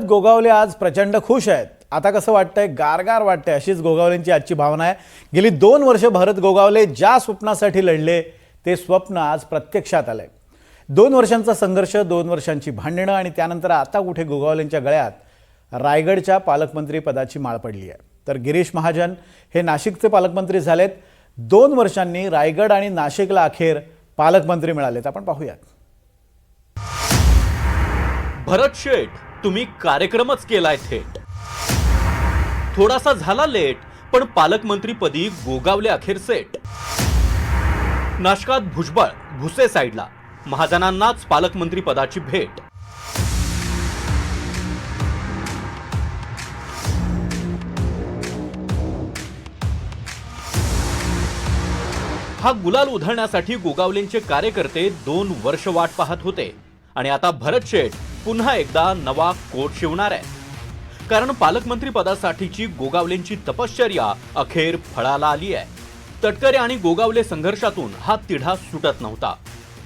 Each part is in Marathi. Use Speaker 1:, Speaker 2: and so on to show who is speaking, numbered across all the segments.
Speaker 1: गोगावले आज प्रचंड खुश आहेत। आता कसं वाटतंय, गारगार वाटतंय, अशीच गोगावलेंची आजची भावना आहे। गेली 2 वर्ष भरत गोगावले ज्या स्वप्नासाठी लढले ते स्वप्न आज प्रत्यक्षात आलंय। 2 वर्षांचा संघर्ष, 2 वर्षांची भांडणं आणि त्यानंतर आता कुठे गोगावलेंच्या गळ्यात रायगडच्या पालकमंत्री पदाची माळ पडली आहे। तर गिरीश महाजन हे नाशिकचे पालकमंत्री झालेत। 2 वर्षांनी रायगड आणि नाशिकला अखेर पालकमंत्री मिळालेत। आपण पाहूयात।
Speaker 2: भरत शेठ, तुम्ही कार्यक्रमच केलाय थेट। थोडासा झाला लेट, पण पालकमंत्रीपदी गोगावले अखेर सेट। नाशकात भुजबळ, भुसे साईडला, महाजनांनाच पालकमंत्री पदाची भेट। हा गुलाल उधळण्यासाठी गोगावलेंचे कार्यकर्ते 2 वर्ष वाट पाहत होते आणि आता भरत शेठ पुन्हा एकदा नवा कोट शिवणार आहे। कारण पालकमंत्री पदासाठीची गोगावलेंची तपश्चर्या अखेर फळाला आली आहे। तटकरे आणि गोगावले संघर्षातून हा तिढा सुटत नव्हता।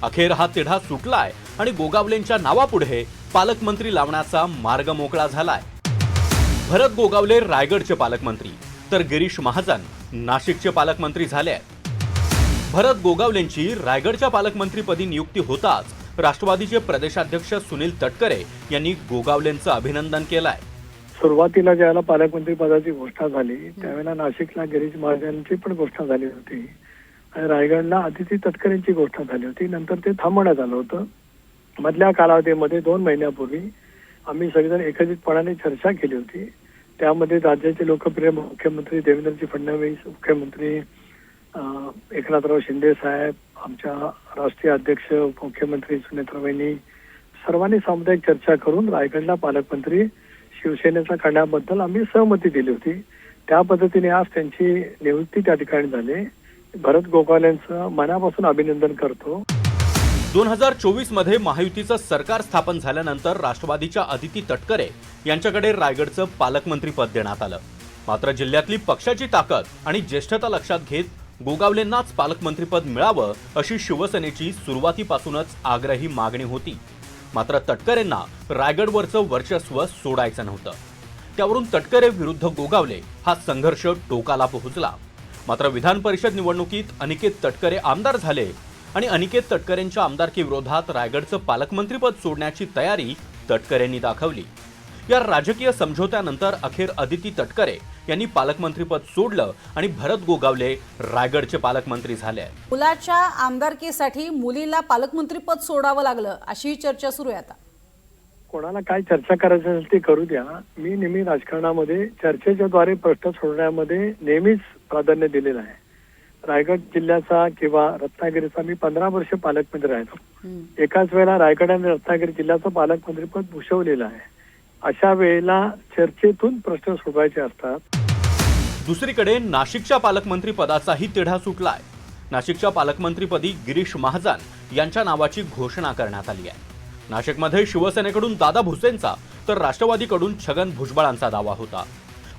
Speaker 2: अखेर हा तिढा सुटलाय आणि गोगावलेंच्या नावापुढे पालकमंत्री लावण्याचा मार्ग मोकळा झालाय। भरत गोगावले रायगडचे पालकमंत्री, तर गिरीश महाजन नाशिकचे पालकमंत्री झाले आहेत। भरत गोगावलेंची रायगडच्या पालकमंत्रीपदी नियुक्ती होताच राष्ट्रवादीचे प्रदेशाध्यक्ष सुनील तटकरे यांनी गोगावलेंचं अभिनंदन केलंय।
Speaker 3: सुरुवातीला ज्यावेळेला पालकमंत्री पदाची घोषणा झाली त्यावेळेला नाशिकला गिरीश महाजनांची पण घोषणा झाली होती आणि रायगडला आदिती तटकरेंची घोषणा झाली होती। नंतर ते थांबवण्यात आलं होतं। मधल्या कालावधीमध्ये 2 महिन्यापूर्वी आम्ही सगळेजण एकत्रितपणाने चर्चा केली होती। त्यामध्ये राज्याचे लोकप्रिय मुख्यमंत्री देवेंद्रजी फडणवीस, मुख्यमंत्री एकनाथराव शिंदे साहेब, आमच्या राष्ट्रीय अध्यक्ष मुख्यमंत्री सुनेत्राबाईंनी सर्वांनी सामुदायिक चर्चा करून रायगडला पालकमंत्री शिवसेनेचा करण्याबद्दल आम्ही सहमती दिली होती। त्या पद्धतीने आज त्यांची नियुक्ती त्या ठिकाणी झाली। भरत गोगावलेंचं मनापासून अभिनंदन करतो।
Speaker 2: 2024 मध्ये महायुतीचं सरकार स्थापन झाल्यानंतर राष्ट्रवादीच्या आदिती तटकरे यांच्याकडे रायगडचं पालकमंत्री पद देण्यात आलं। मात्र जिल्ह्यातली पक्षाची ताकद आणि ज्येष्ठता लक्षात घेत गोगावलेंनाच पालकमंत्रीपद मिळावं अशी शिवसेनेची सुरुवातीपासूनच आग्रही मागणी होती। मात्र तटकरेंना रायगडवरचं वर्चस्व सोडायचं नव्हतं। त्यावरून तटकरे विरुद्ध गोगावले हा संघर्ष टोकाला पोहोचला। मात्र विधान परिषद निवडणुकीत अनिकेत तटकरे आमदार झाले आणि अनिकेत तटकरेंच्या आमदारकी विरोधात रायगडचं पालकमंत्रीपद सोडण्याची तयारी तटकरेंनी दाखवली। या राजकीय समझोत्यानंतर अखेर आदिती तटकरे यांनी पालकमंत्रीपद सोडलं आणि भरत गोगावले रायगडचे पालकमंत्री झाले।
Speaker 4: मुलाच्या आमदारकीसाठी मुलीला पालकमंत्रीपद सोडावं लागलं अशी चर्चा सुरू आहे। आता
Speaker 3: कोणाला काय चर्चा करायची असेल ते करू द्या। मी नेहमी राजकारणामध्ये चर्चेच्या द्वारे प्रश्न सोडवण्यामध्ये नेहमीच प्राधान्य दिलेलं आहे। रायगड जिल्ह्याचा किंवा रत्नागिरीचा मी 15 वर्ष पालकमंत्री राहिलो। एकाच वेळेला रायगड आणि रत्नागिरी जिल्ह्याचं पालकमंत्रीपद भूषवलेलं आहे। अशा वेळेला चर्चेतून प्रश्न सोडवायचे असतात।
Speaker 2: दुसरीकडे नाशिकच्या पालकमंत्री पदाचाही तिढा सुटलाय। नाशिकच्या पालकमंत्रीपदी गिरीश महाजन यांच्या नावाची घोषणा करण्यात आली आहे। नाशिकमध्ये शिवसेनेकडून दादा भुसेंचा तर राष्ट्रवादीकडून छगन भुजबळांचा दावा होता।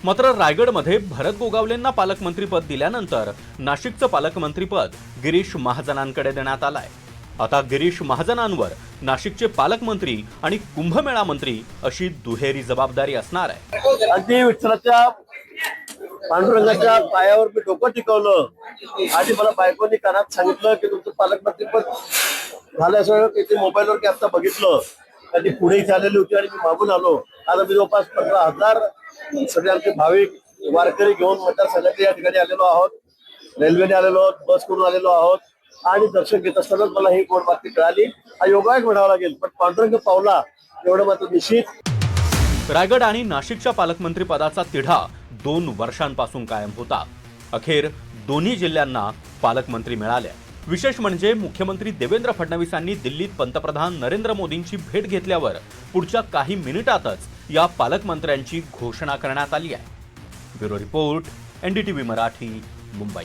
Speaker 2: मात्र रायगडमध्ये भरत गोगावलेंना पालकमंत्रीपद दिल्यानंतर नाशिकचं पालकमंत्रीपद गिरीश महाजनांकडे देण्यात आलंय। आता गिरीश महाजनांवर नाशिकचे पालकमंत्री आणि कुंभमेळा मंत्री अशी दुहेरी जबाबदारी असणार आहे।
Speaker 5: अगदी विठ्ठलाच्या पांडुरंगाच्या पायावर मी डोकं टिकवलं आणि मला बायकोनी कानात सांगितलं की तुमचं पालकमंत्रीपद झाल्याशिवाय तिथे मोबाईलवर आता बघितलं कधी पुढे चाललेली होती आणि मी मागून आलो। आता मी जवळपास 15,000 सगळे आमचे भाविक वारकरी घेऊन मतदारसंघाच्या या ठिकाणी आलेलो आहोत। रेल्वेने आलेलो आहोत, बस करून आलेलो आहोत आणि दर्शन घेत असतानाच मला ही गोड बातमी कळाली। हा योगायोग म्हणावा लागेल, पण पांडुरंग पावला एवढं मात्र निश्चित।
Speaker 2: रायगड आणि नाशिकच्या पालकमंत्री पदाचा तिढा 2 वर्षांपासून कायम होता। अखेर दोन्ही जिल्ह्यांना पालकमंत्री मिळाले। विशेष म्हणजे मुख्यमंत्री देवेंद्र फडणवीसांनी दिल्लीत पंतप्रधान नरेंद्र मोदींची भेट घेतल्यावर पुढच्या काही मिनिटातच या पालकमंत्र्यांची घोषणा करण्यात आली आहे। Bureau report, NDTV Marathi, Mumbai.